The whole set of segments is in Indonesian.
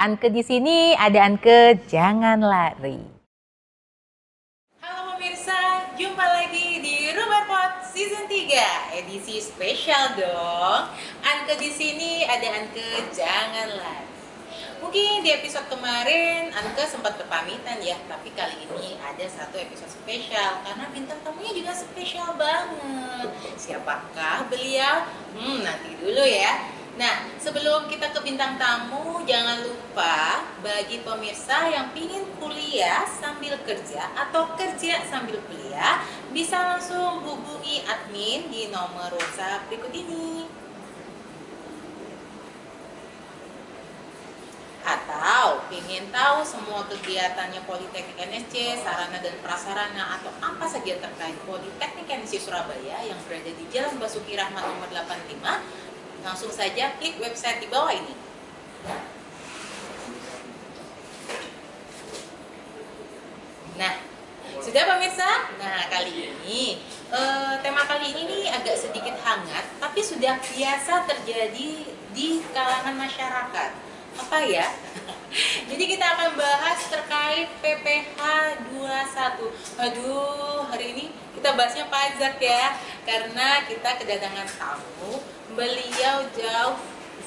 Anke di sini, ada Anke, jangan lari. Halo pemirsa, jumpa lagi di Ruberpot Season 3, edisi spesial dong. Anke di sini, ada Anke, jangan lari. Mungkin di episode kemarin Anke sempat berpamitan ya, tapi kali ini ada satu episode spesial karena bintang tamunya juga spesial banget. Siapakah beliau? Nanti dulu ya. Nah, sebelum kita ke bintang tamu, jangan lupa bagi pemirsa yang pingin kuliah sambil kerja atau kerja sambil kuliah, bisa langsung hubungi admin di nomor WhatsApp berikut ini. Atau ingin tahu semua kegiatannya Politeknik NSC, sarana dan prasarana atau apa saja terkait Politeknik NSC Surabaya yang berada di Jalan Basuki Rahmat nomor 85, langsung saja klik website di bawah ini. Nah, sudah pemirsa? Nah, kali ini tema kali ini nih agak sedikit hangat, tapi sudah biasa terjadi di kalangan masyarakat. Apa ya? Jadi kita akan bahas terkait PPh 21. Aduh, hari ini kita bahasnya pajak ya, karena kita kedatangan tamu, beliau jauh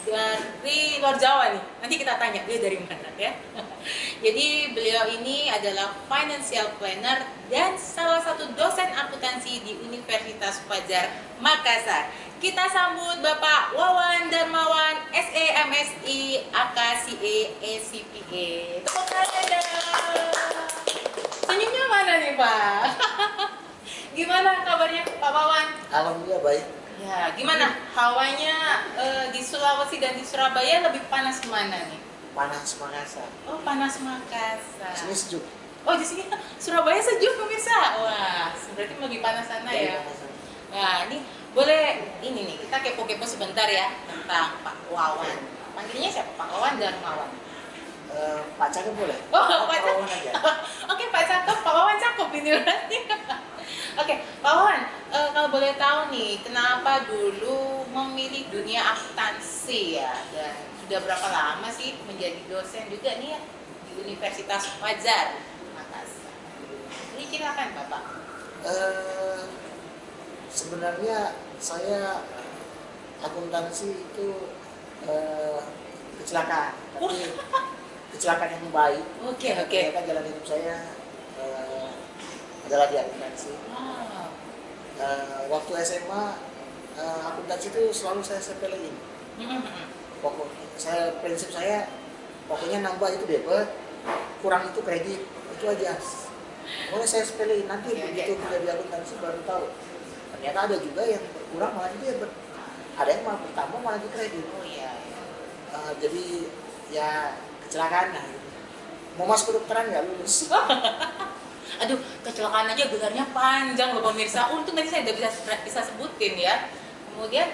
dari luar Jawa nih. Nanti kita tanya dia dari mana ya. Jadi beliau ini adalah financial planner dan salah satu dosen akuntansi di Universitas Fajar Makassar. Kita sambut Bapak Wawan Darmawan, SE MSI AKCE ECPA. Tepuk tangan dong. Senyumnya mana nih Pak? Gimana kabarnya Pak Wawan? Alhamdulillah baik. Ya, gimana hawanya di Sulawesi dan di Surabaya lebih panas mana nih? Panas Makassar. Oh, panas Makassar. Sini sejuk. Oh, di sini Surabaya sejuk pemirsa. Wah, berarti lebih panas sana ya. Nah, ini boleh ini nih, kita kepo-kepo sebentar ya tentang Pak Wawan. Panggilnya siapa? Pak Wawan dan Wawan. Pak Cakep boleh? Oh, Pak Wawan Cakep. aja. Oke, Pak Cakep, Pak Wawan cakep ini berarti. Oke, Pak Wawan, kalau boleh tahu nih, kenapa dulu memilih dunia akuntansi ya? Dan sudah berapa lama sih menjadi dosen juga nih ya di Universitas Fajar Makassar? Ini silakan Bapak. Sebenarnya saya akuntansi itu kecelakaan, tapi kecelakaan yang baik. Oke. Ternyata jalan hidup saya adalah di akuntansi. Wow. Waktu SMA akuntansi itu selalu saya sepelein. Prinsip saya pokoknya nambah itu debit, kurang itu kredit, itu aja. Pokoknya saya sepelein, nanti begitu kuliah di akuntansi baru tahu. Ternyata ada juga yang berkurang malah di debit, ada yang malah bertambah malah di kredit. Oh iya. Jadi ya kecelakaan lah. Mau masuk kedokteran nggak lulus. Aduh, kecelakaan aja gelarnya panjang loh pemirsa. Untung tadi saya udah bisa sebutin ya. Kemudian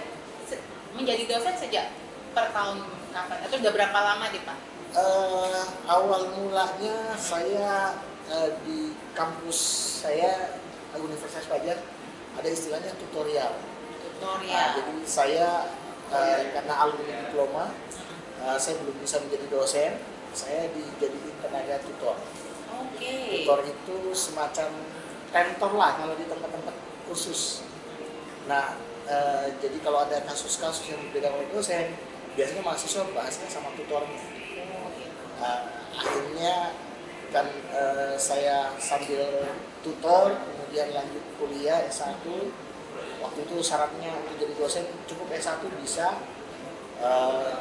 menjadi dosen sejak per tahun kapan? Atau udah berapa lama nih Pak? Awal mulanya saya di kampus saya Universitas Fajar ada istilahnya tutorial. Tutorial. Jadi saya karena alumni diploma, saya belum bisa menjadi dosen, saya dijadiin tenaga tutor. Oke. Tutor itu semacam mentor lah kalau di tempat-tempat khusus. Nah, jadi kalau ada kasus-kasus yang dipegang oleh dosen, biasanya mahasiswa bahasnya sama tutornya. Akhirnya kan saya sambil tutor, kemudian lanjut kuliah S1. Waktu itu syaratnya untuk jadi dosen cukup S1 bisa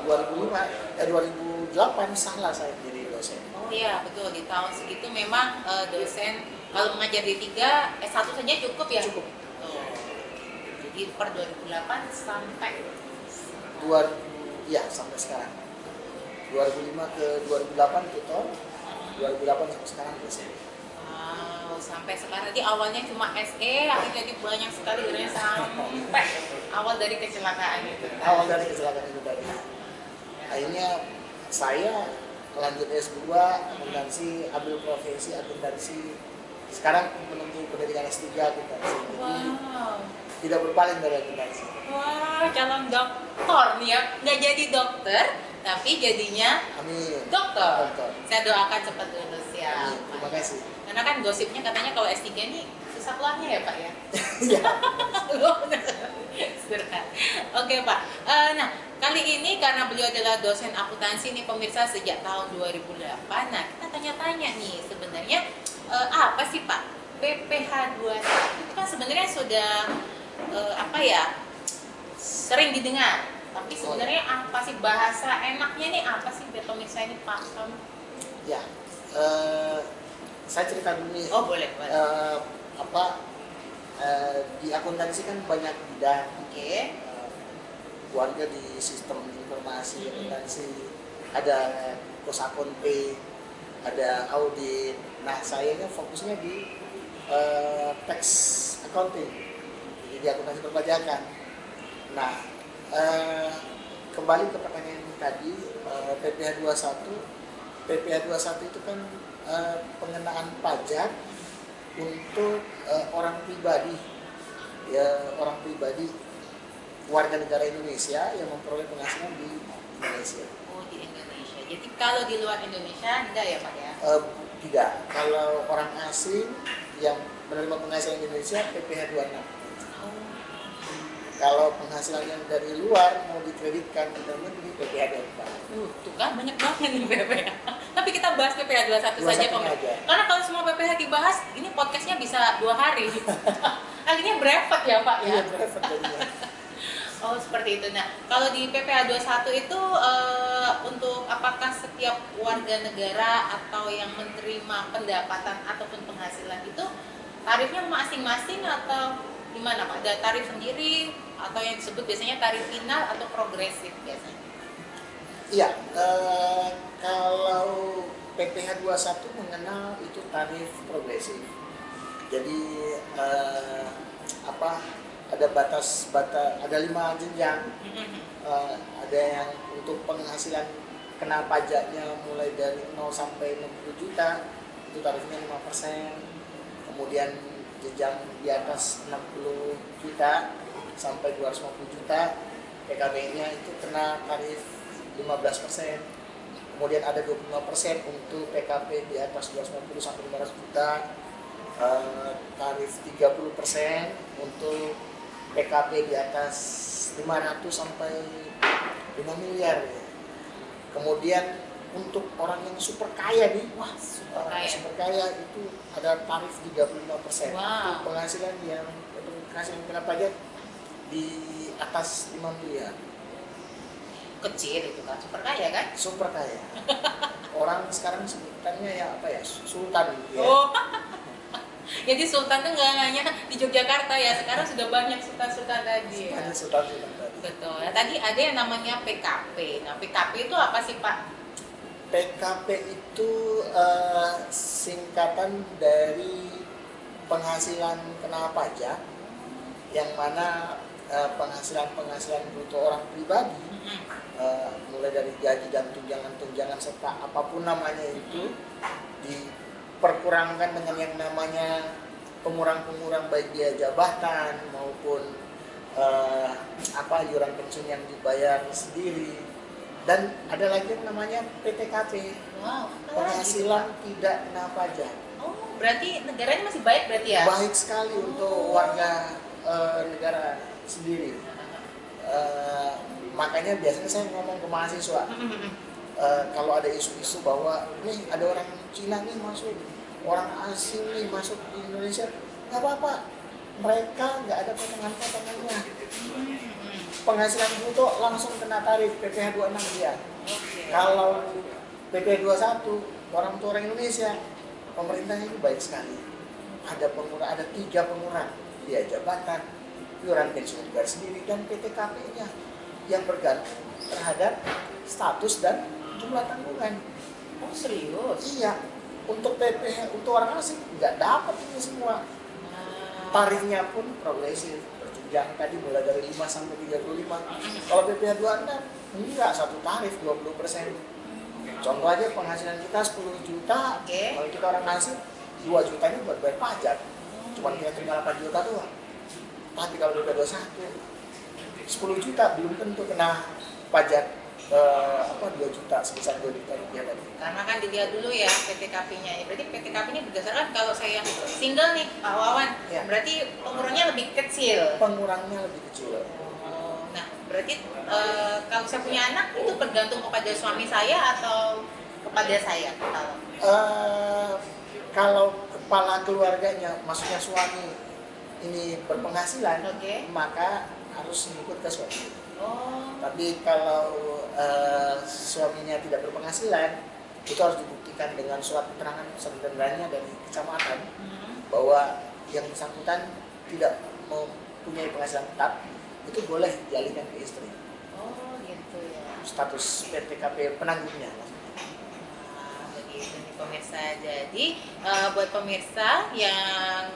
2008 salah saya jadi dosen. Oh iya, betul. Di tahun segitu memang dosen kalau mengajar di 3, S1 saja cukup ya? Cukup. Oh. Jadi per 2008 sampai sampai sekarang. 2005 ke 2008 tutor, 2008 sampai sekarang dosen. Wow, sampai sekarang. Jadi awalnya cuma SE, akhirnya jadi banyak sekali sampai awal dari kecelakaan itu. Awal dari kecelakaan itu tadi. Akhirnya saya lanjut S2 akuntansi, ambil profesi akuntansi. Sekarang menempuh pendidikan S3 akuntansi. Wow. Tidak berpaling dari akuntansi. Wah, calon dokter nih ya. Nggak jadi dokter, tapi jadinya Amin. dokter. Dokter. Saya doakan cepat lulus ya. Amin. Terima kasih. Karena kan gosipnya katanya kalau S3 ini susah keluarnya ya Pak ya. Iya. Istirahat. Oke Pak. Nah kali ini karena beliau adalah dosen akuntansi nih pemirsa sejak tahun 2008. Nah kita tanya-tanya nih sebenarnya apa sih Pak PPh 21 itu kan sebenarnya sudah apa ya sering didengar. Tapi sebenarnya apa sih bahasa enaknya nih apa sih biar pemirsa ini paham? Ya. Saya cerita dulu nih. Oh boleh. Di akuntansi kan banyak bidang. Oke. Keluarga di sistem informasi akuntansi, ada kosakon P, ada audit. Nah, saya ini fokusnya di tax accounting, jadi di akuntansi perpajakan. Nah, kembali ke pertanyaan tadi, PPh 21. PPh 21 itu kan pengenaan pajak untuk orang pribadi, ya orang pribadi warga negara Indonesia yang memperoleh penghasilan di Indonesia. Oh di Indonesia. Jadi kalau di luar Indonesia enggak ya Pak ya? Tidak. Kalau orang asing yang menerima penghasilan Indonesia PPh 26. Oh. Kalau penghasilan yang dari luar mau dikreditkan ke dalam negeri PPh 24. Tuh kan banyak banget nih PPh. Tapi kita bahas PPh 21 saja pemirsa. aja. Karena kalau semua PPh dibahas, ini podcastnya bisa 2 hari. Akhirnya brevet ya Pak ya? Iya, brevet jadinya. Oh seperti itu. Nah kalau di PPh 21 itu untuk apakah setiap warga negara atau yang menerima pendapatan ataupun penghasilan itu tarifnya masing-masing atau gimana Pak? Ada tarif sendiri atau yang disebut biasanya tarif final atau progresif biasanya? Iya, kalau PPh 21 mengenal itu tarif progresif. Jadi ada ada 5 jenjang. Ada yang untuk penghasilan kena pajaknya mulai dari 0 sampai 60 juta itu tarifnya 5%. Kemudian jenjang di atas 60 juta sampai 250 juta PKB-nya itu kena tarif 15%. Kemudian ada 25% untuk PKP di atas 250 sampai 500 juta. Tarif 30% untuk PKP di atas 500 sampai 5 miliar ya. Kemudian untuk orang yang super kaya nih, super kaya itu ada tarif 35%. Wow. Untuk penghasilan yang kena pajak di atas 5 miliar. Kecil itu kan, super kaya kan? Super kaya. Orang sekarang sebutannya ya sultan gitu ya. Oh. Jadi sultan itu nggak hanya di Yogyakarta ya, sekarang sudah banyak sultan-sultan tadi ya. Banyak sultan-sultan tadi. Betul. Nah, tadi ada yang namanya PKP. Nah, PKP itu apa sih Pak? PKP itu singkatan dari penghasilan kena pajak, yang mana penghasilan bruto orang pribadi, mulai dari gaji dan tunjangan serta apapun namanya itu diperkurangkan dengan yang namanya pengurang-pengurang baik dia jabatan maupun iuran pensiun yang dibayar sendiri, dan ada lagi yang namanya PTKP. Wow, penghasilan tidak kena pajak. Oh, berarti negaranya masih baik berarti ya? Baik sekali untuk warga negara sendiri. Makanya biasanya saya ngomong ke mahasiswa, kalau ada isu-isu bahwa nih ada orang Cina nih masuk, orang asing nih masuk di Indonesia, nggak apa-apa, mereka nggak ada potongan-potongannya. Penghasilan bruto langsung kena tarif PPh 26 dia. Kalau PPh 21 orang tua orang Indonesia, pemerintahnya itu baik sekali. Ada 3 pengurang, biaya jabatan, iuran pensiun negara sendiri, dan PTKP-nya yang bergantung terhadap status dan jumlah tanggungan. Oh serius? Iya, untuk PPh untuk orang asing nggak dapat ini semua. Tarifnya pun progresif, berjenjang tadi mulai dari 5 sampai 35. Kalau PPh 26 enggak, satu tarif 20%. Contoh aja penghasilan kita 10 juta, kalau kita orang asing 2 juta ini buat bayar pajak. Cuman kita terima 8 juta doang. Tapi kalau PPh 21 10 juta belum tentu kena pajak 2 juta, sebesar 2 juta rupiah tadi. Karena kan dilihat dulu ya PTKP-nya. Ya, berarti PTKP-nya berdasarkan kalau saya single nih Pak Wawan, Ya. berarti pengurangannya lebih kecil. Pengurangnya lebih kecil. Oh, nah, berarti kalau saya punya anak itu bergantung kepada suami saya atau kepada saya? Kalau kepala keluarganya, maksudnya suami ini berpenghasilan, Oke. maka harus mengikut ke suami. Oh, Tapi kalau suaminya tidak berpenghasilan, itu harus dibuktikan dengan surat keterangan saudaranya dari kecamatan bahwa yang bersangkutan tidak mempunyai penghasilan tetap, itu boleh dialihkan ke istri. oh gitu ya. Status PTKP penanggungnya. Nah, begitu nih pemirsa. Jadi buat pemirsa yang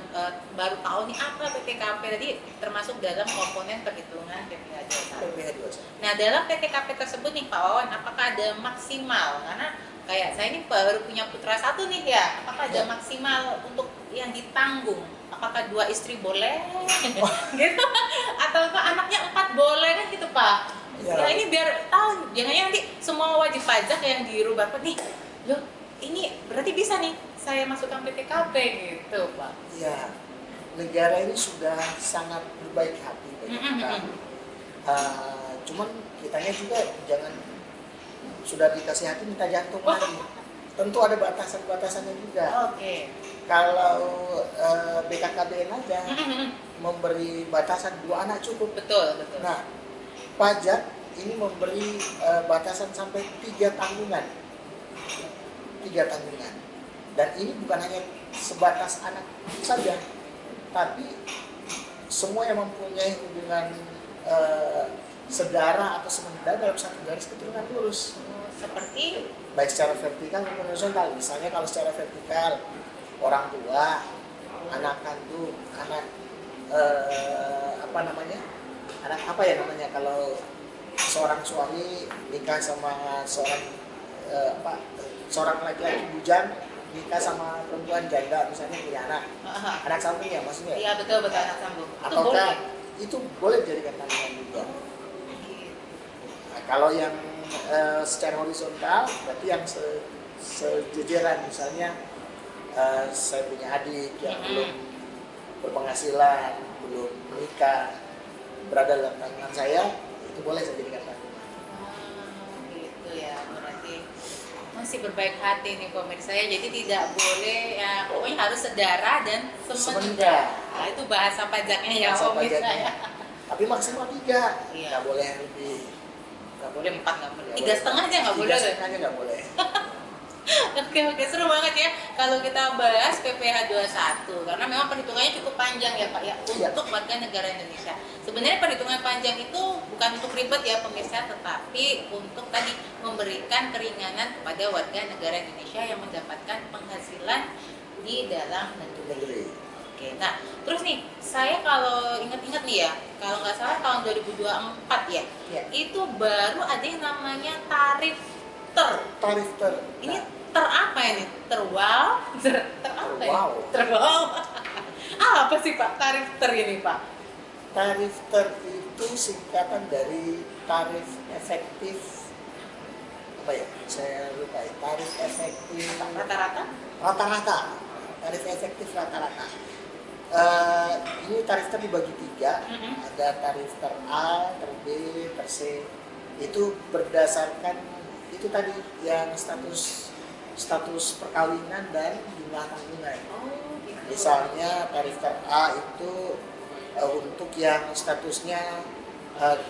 baru tahu nih apa PTKP tadi termasuk dalam komponen perhitungan PPh 21. PPh 21. Nah, dalam PTKP tersebut nih Pak Wawan, apakah ada maksimal? Karena kayak saya ini baru punya putra 1 nih ya, apakah ada Ya. maksimal untuk yang ditanggung? Apakah 2 istri boleh? Gitu? Atau anaknya 4 boleh kan gitu Pak? Ya. Ya ini biar tahu, jangan nanti semua wajib pajak yang dirubah nih, loh ini berarti bisa nih saya masukkan PTKP gitu Pak. Ya, negara ini sudah sangat berbaik hati bagi kita. Cuman kitanya juga jangan sudah dikasih hati minta jantung lagi. Tentu ada batasan-batasannya juga. Oke. Kalau BKKBN aja memberi batasan 2 anak cukup. Betul, betul. Nah, pajak ini memberi batasan sampai 3 tanggungan. 3 tanggungan. Dan ini bukan hanya sebatas anak saja, tapi semua yang mempunyai hubungan sedara atau sementara dalam satu garis keturunan lurus. Seperti Baik secara vertikal maupun horizontal. Misalnya kalau secara vertikal, orang tua, anak kandung, anak anak apa ya namanya kalau seorang suami nikah sama seorang laki-laki bujang nikah sama perempuan janda, misalnya punya anak sambung ya maksudnya. iya betul anak sambung. Itu Ataukah boleh. itu boleh dijadikan tanggungan juga. Nah, kalau yang secara horizontal berarti yang sejejeran, misalnya saya punya adik yang belum berpenghasilan, belum menikah, berada dalam tanggungan saya, itu boleh saya jadikan tanggungan. Gitu ya, berarti masih berbaik hati nih pemirsa ya. Jadi tidak boleh ya, pokoknya harus sedara dan semenda. Nah, itu bahasa pajaknya ya Bahasa pemirsa pajaknya. ya. Tapi maksimal 3, Iya. nggak boleh yang lebih. Nggak boleh 4, nggak boleh. Nggak 3,5 aja nggak boleh. 3,5 nggak boleh. Oke, seru banget ya kalau kita bahas PPh 21 karena memang perhitungannya cukup panjang ya Pak ya untuk warga negara Indonesia. Sebenarnya perhitungan panjang itu bukan untuk ribet ya pemirsa, tetapi untuk tadi memberikan keringanan kepada warga negara Indonesia yang mendapatkan penghasilan di dalam negeri. Oke, nah terus nih saya kalau ingat-ingat nih ya, kalau nggak salah tahun 2024 ya, Ya. itu baru ada yang namanya tarif ter. Tarif ter. Ini Nah, ter apa ini? Terwal? Ter apa ya? Terwal. Terwal. Apa sih Pak tarif ter ini Pak? tarif ter itu singkatan dari tarif efektif apa ya? Saya lupa ya. Tarif efektif Rata-rata? rata-rata. Tarif efektif rata-rata. Ini tarif ter dibagi 3. Ada tarif ter A, ter B, ter C. Itu berdasarkan itu tadi yang status perkawinan dan jumlah tanggungan. Oh, gitu. Misalnya tarif ter A itu untuk yang statusnya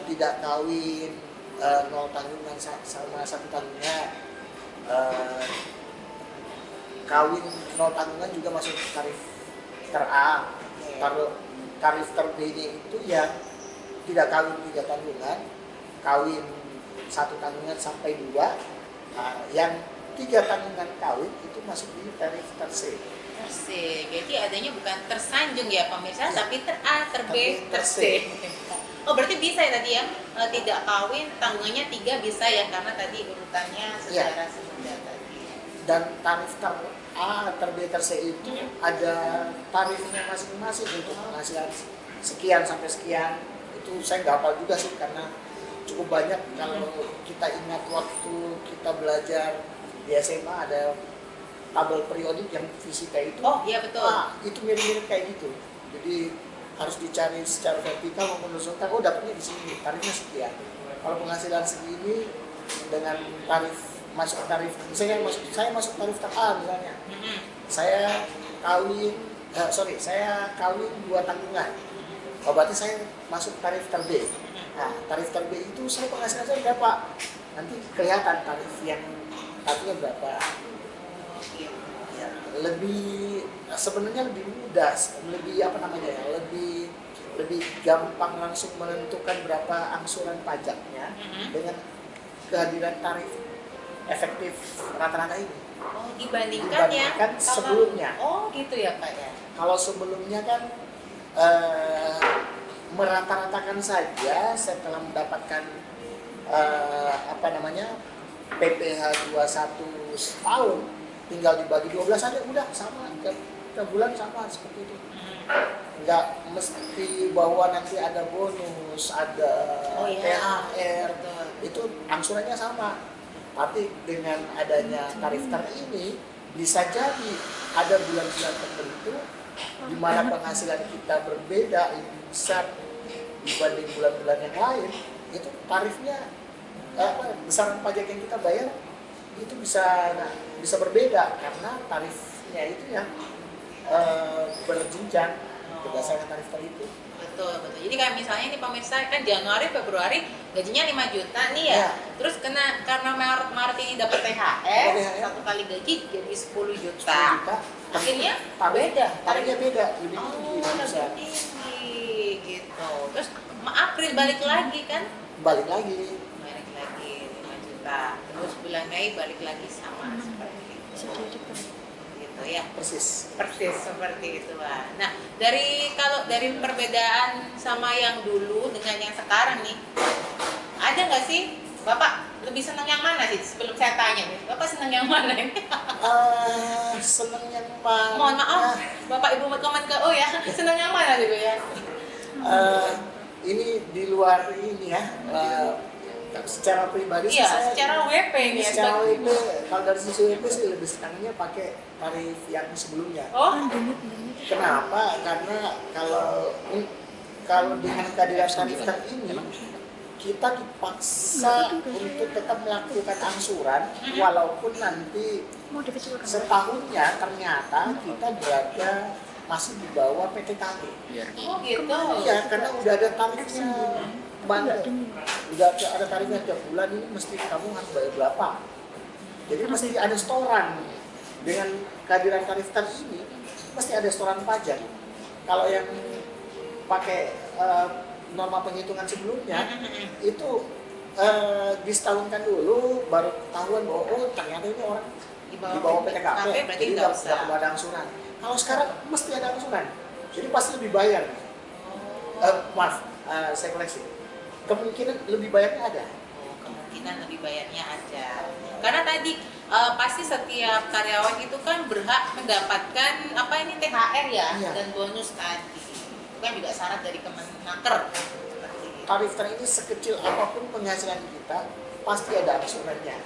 tidak kawin, 0 tanggungan sama 1 tanggungan, kawin 0 tanggungan juga masuk tarif ter A. Tarif ter B-nya itu yang tidak kawin 3 tanggungan, kawin 1 tanggungan sampai 2, yang 3 tanggungan kawin itu masuk di tarif ter C. Terse, jadi adanya bukan tersanjung ya pemirsa, Ya. tapi ter A, ter B, ter C. Oh berarti bisa ya tadi ya, tidak kawin tanggungannya 3 bisa ya karena tadi urutannya secara sebentar tadi. Dan tarif ter A, ter B, ter C itu ada tarifnya masing-masing untuk penghasilan sekian sampai sekian. Itu saya nggak hafal juga sih karena cukup banyak. Kalau kita ingat waktu kita belajar di SMA ada tabel periodik yang fisika itu, Oh iya betul. itu mirip-mirip kayak gitu. Jadi harus dicari secara vertikal maupun horizontal. Oh dapatnya di sini, tarifnya sekian. Kalau penghasilan segini dengan masuk tarif, misalnya saya masuk tarif tak A misalnya, saya kawin 2 tanggungan. Oh, berarti saya masuk tarif ter B. Nah, tarif ter B itu saya penghasilan saya berapa? Nanti kelihatan tarif yang tadinya berapa. Ya, sebenarnya lebih mudah, lebih gampang langsung menentukan berapa angsuran pajaknya dengan kehadiran tarif efektif rata-rata ini. Oh, dibandingkan sebelumnya. Oh, gitu ya Pak ya. Kalau sebelumnya kan merata-ratakan saja setelah mendapatkan PPh 21 tahun, tinggal dibagi 12 aja udah sama, ke bulan sama seperti itu. Nggak mesti bahwa nanti ada bonus, ada THR, itu angsurannya sama. Tapi dengan adanya tarif ter ini bisa jadi ada bulan-bulan tertentu di mana penghasilan kita berbeda lebih besar dibanding bulan-bulan yang lain, itu tarifnya besaran pajak yang kita bayar itu bisa berbeda karena tarifnya itu yang berjenjang berdasarkan tarif ter itu. Betul. Jadi kayak misalnya nih pemirsa kan Januari, Februari gajinya 5 juta nih ya. Terus karena Maret ini dapat THR, satu kali gaji jadi 10 juta. Akhirnya tarifnya beda, lebih tinggi. Lebih tinggi gitu. Terus April balik lagi kan? Balik lagi 5 juta. Terus bulan Mei balik lagi sama seperti itu. Gitu ya. Persis Seperti itu, Pak. Nah, kalau dari perbedaan sama yang dulu dengan yang sekarang nih, ada nggak sih Bapak lebih senang yang mana sih? Sebelum saya tanya nih, Bapak senang yang mana ini? Senang yang mana? Mohon maaf, Bapak Ibu komen ke ya, senang yang mana gitu ya? Ini di luar ini ya. Secara pribadi iya, secara WP nih ya. Secara WP, kalau dari sisi WP sih lebih senangnya pakai tarif yang sebelumnya. Oh, kenapa? Karena kalau dengan kehadiran tarif ter ini kita dipaksa untuk tetap melakukan angsuran walaupun nanti setahunnya ternyata kita berada masih di bawah PTKP. Oh gitu. Iya, karena udah ada tarifnya. Udah ada tarifnya tiap bulan ini mesti kamu harus bayar berapa. Jadi mesti ada setoran. Dengan kehadiran tarif ter ini mesti ada setoran pajak. Kalau yang pakai norma penghitungan sebelumnya itu disetahunkan dulu baru ketahuan bahwa ternyata ini orang di bawah PTKP, jadi nggak perlu ada angsuran. Kalau sekarang mesti ada angsuran, jadi pasti lebih bayar. Saya koreksi, kemungkinan lebih bayarnya ada. Kemungkinan lebih bayarnya ada. Karena tadi pasti setiap karyawan itu kan berhak mendapatkan THR ya, dan bonus tadi. Itu kan juga syarat dari Kemenaker. Tarif ter ini sekecil apapun penghasilan kita pasti ada angsurannya.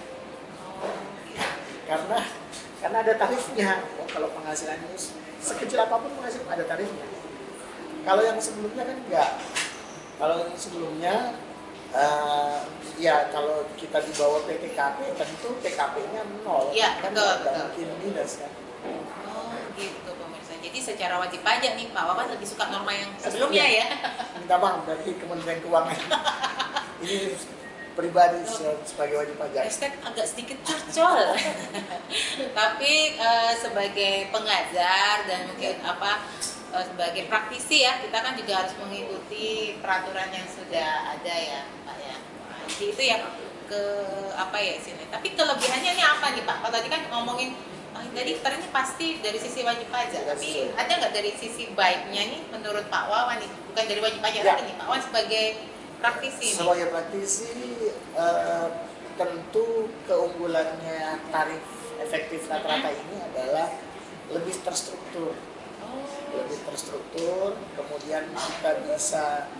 Karena ada tarifnya. Kalau penghasilan ini sekecil apapun penghasilan ada tarifnya. Kalau yang sebelumnya kan enggak. Kalau yang sebelumnya kalau kita di bawah PTKP tentu PKP-nya 0. Iya, kan betul. mungkin minus kan. Oh, gitu pemirsa. Jadi secara wajib pajak nih Pak Wawan lebih suka norma yang sebelumnya ya. Minta maaf dari Kementerian Keuangan. Ini pribadi sebagai wajib pajak. Hashtag agak sedikit curcol. Tapi sebagai pengajar dan mungkin sebagai praktisi ya, kita kan juga harus mengikuti peraturan yang sudah ada ya Pak ya. Jadi itu yang sini. Tapi kelebihannya ini apa nih Pak? Kalau tadi kan ngomongin tadi ini pasti dari sisi wajib pajak, tapi ada nggak dari sisi baiknya nih menurut Pak Wawan nih? Bukan dari wajib pajak lagi nih, Pak Wawan sebagai praktisi. Sebagai praktisi tentu keunggulannya tarif efektif rata-rata ini adalah lebih terstruktur. Kemudian kita bisa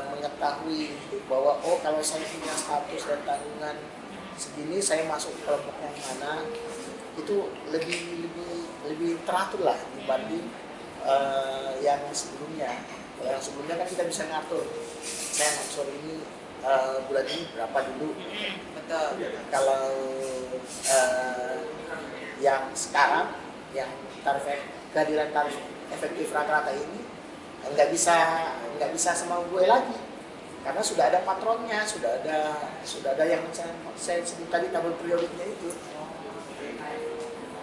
mengetahui bahwa oh kalau saya punya status dan tanggungan segini saya masuk kelompok yang mana, itu lebih teratur lah dibanding yang sebelumnya. Kalau yang sebelumnya kan kita bisa ngatur, saya ngatur ini bulan ini berapa dulu. Betul. Kalau yang sekarang, yang kehadiran tarif efektif rata-rata ini nggak bisa sama gue lagi, karena sudah ada patronnya, sudah ada yang saya sebut tadi tabel periodiknya itu.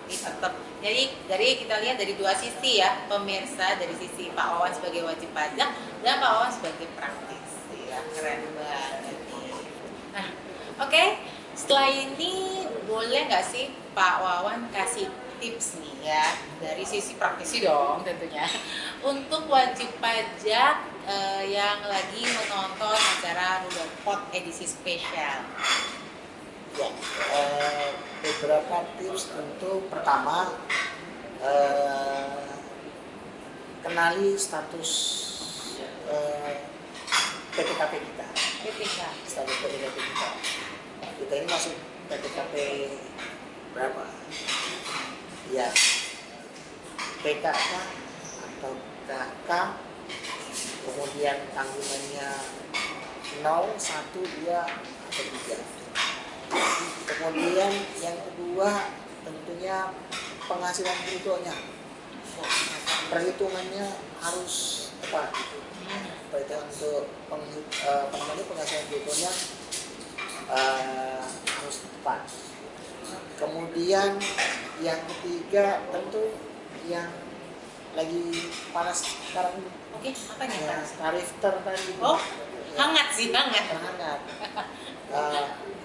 Tetap. Jadi dari kita lihat dari dua sisi ya pemirsa, dari sisi Pak Wawan sebagai wajib pajak dan Pak Wawan sebagai praktisi ya, keren banget nih. Nah, oke. Setelah ini boleh nggak sih Pak Wawan kasih tips nih ya dari sisi praktisi dong tentunya untuk wajib pajak yang lagi menonton acara Rudolf Pot edisi spesial. Ya, beberapa tips untuk pertama kenali status PTKP kita. Status PTKP kita. Kita ini masuk PTKP berapa? Ya, PKK atau KK, kemudian tanggungannya 0, 1, 2, atau 3. Kemudian yang kedua tentunya penghasilan brutonya, perhitungannya harus apa? Untuk penghasilan brutonya harus tepat. Kemudian yang ketiga tentu yang lagi panas sekarang ini. Oke, apa nih? Ya, tarif tadi. Oh, hangat sih, hangat. Terhangat.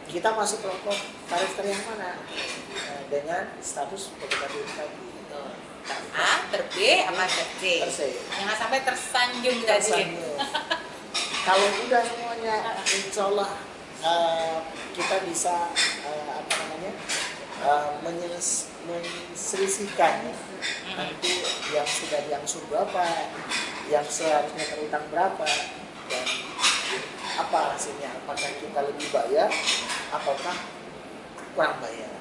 Kita masuk kelompok tarif yang mana? Dengan status PTKP tadi. A, ter B, apa ter C? Ter C. Jangan sampai tersanjung tadi. Kalau udah semuanya, insya Allah kita bisa menyelisihkan nanti yang sudah diangsur berapa, yang seharusnya terutang berapa, dan apa hasilnya, apakah kita lebih bayar apakah kurang bayar.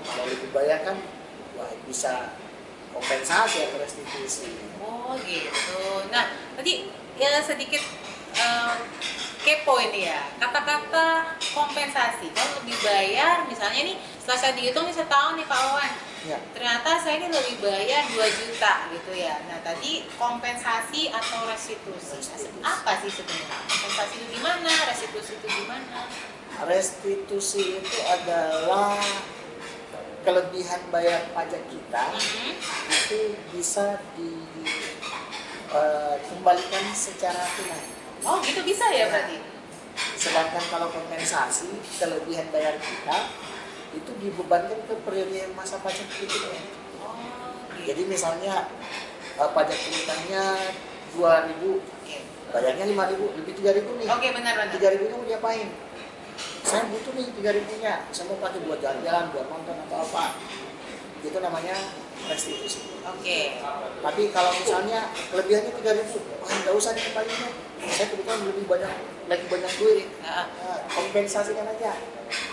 Kalau lebih bayar kan wah bisa kompensasi atau restitusi. Oh gitu. Nah tadi ya sedikit kepo ini ya, kata-kata kompensasi. Kalau lebih bayar misalnya nih setelah saya dihitung nih setahun nih Pak Wawan, Ya. ternyata saya ini lebih bayar 2 juta gitu ya. Nah tadi kompensasi atau restitusi, apa sih sebenarnya? Kompensasi itu gimana? Restitusi itu gimana? Restitusi itu adalah kelebihan bayar pajak kita itu bisa dikembalikan secara tunai. Oh gitu bisa ya berarti? Sedangkan kalau kompensasi kelebihan bayar kita itu dibebankan ke periode masa pajak berikutnya. Oh, gitu. Jadi misalnya pajak kerugiannya 2.000, bayarnya 5.000, lebih 3.000 nih. Oke, benar. 3.000-nya mau diapain? Saya butuh nih 3.000-nya, saya mau pakai buat jalan-jalan, buat nonton atau apa. Itu namanya restitusi. Oke. Tapi kalau misalnya kelebihannya 3.000, wah nggak usah dikembalinya. Saya kebetulan lagi banyak duit. Nah, kompensasikan aja.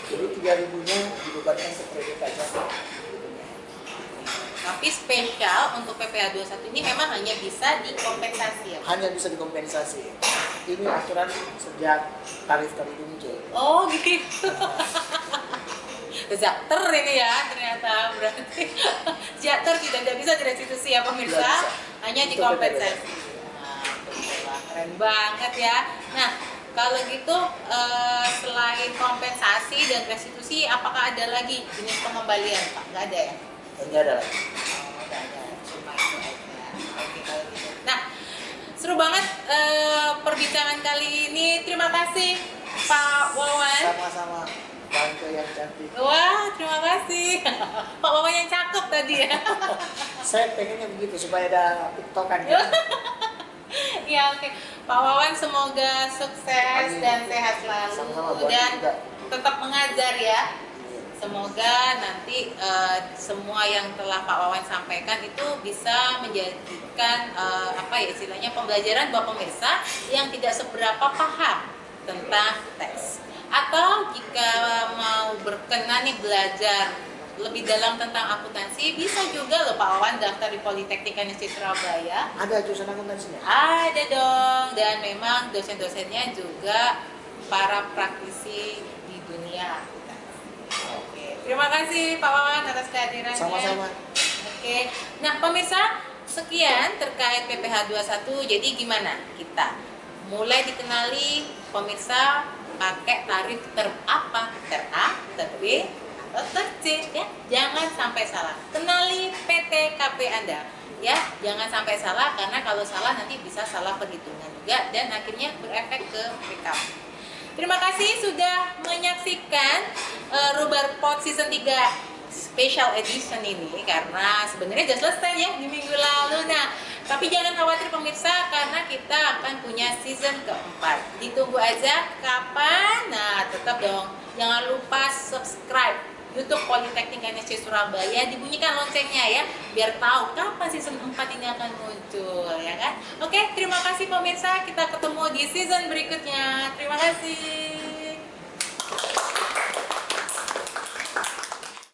Jadi 3.000-nya dibebankan ke kredit aja. Tapi spesial untuk PPh 21 ini memang hanya bisa dikompensasi ya? Hanya bisa dikompensasi. Ini aturan sejak tarif itu muncul. Oh gitu. Zakter ini ya ternyata berarti. Zakter tidak bisa direstitusi ya pemirsa, Tidak bisa. hanya Itu dikompensasi. Nah, betul. Keren banget ya. Nah, kalau gitu selain kompensasi dan restitusi, apakah ada lagi jenis pengembalian Pak? Nggak ada ya? Enggak ada lagi. Oh, nggak ada. Cuma itu aja. Oke kalau gitu. Nah, seru banget perbincangan kali ini. Terima kasih Pak Wawan. Sama-sama. Bangke yang cantik. Wah, terima kasih. Pak Wawan yang cakep tadi ya. Saya pengennya begitu supaya ada tiktokan. Ya oke. Pak Wawan semoga sukses dan sehat selalu Sama-sama, buat dan juga. tetap mengajar ya. Semoga nanti semua yang telah Pak Wawan sampaikan itu bisa menjadikan apa ya istilahnya pembelajaran buat pemirsa yang tidak seberapa paham tentang tes. Atau jika mau berkenan nih belajar lebih dalam tentang akuntansi, bisa juga loh Pak Wawan daftar di Politeknik Indonesia Surabaya. Ada jurusan akuntansinya? Ada dong, dan memang dosen-dosennya juga para praktisi di dunia. Oke, terima kasih Pak Wawan atas kehadirannya. Sama-sama. Oke, nah pemirsa, sekian terkait PPh 21. Jadi gimana kita mulai dikenali pemirsa pakai tarif ter apa? Ter A, ter B, atau ter C ya? Jangan sampai salah. Kenali PTKP Anda. Ya, jangan sampai salah karena kalau salah nanti bisa salah perhitungan juga dan akhirnya berefek ke PKP. Terima kasih sudah menyaksikan Rubar Pot Season 3 Special Edition ini karena sebenarnya sudah selesai ya di minggu lalu. Nah, tapi jangan khawatir pemirsa karena kita akan punya season keempat. Ditunggu aja kapan. Nah, tetap dong jangan lupa subscribe YouTube Politeknik Indonesia Surabaya, dibunyikan loncengnya ya, biar tahu kapan season 4 ini akan muncul, ya kan? Oke, terima kasih pemirsa, kita ketemu di season berikutnya.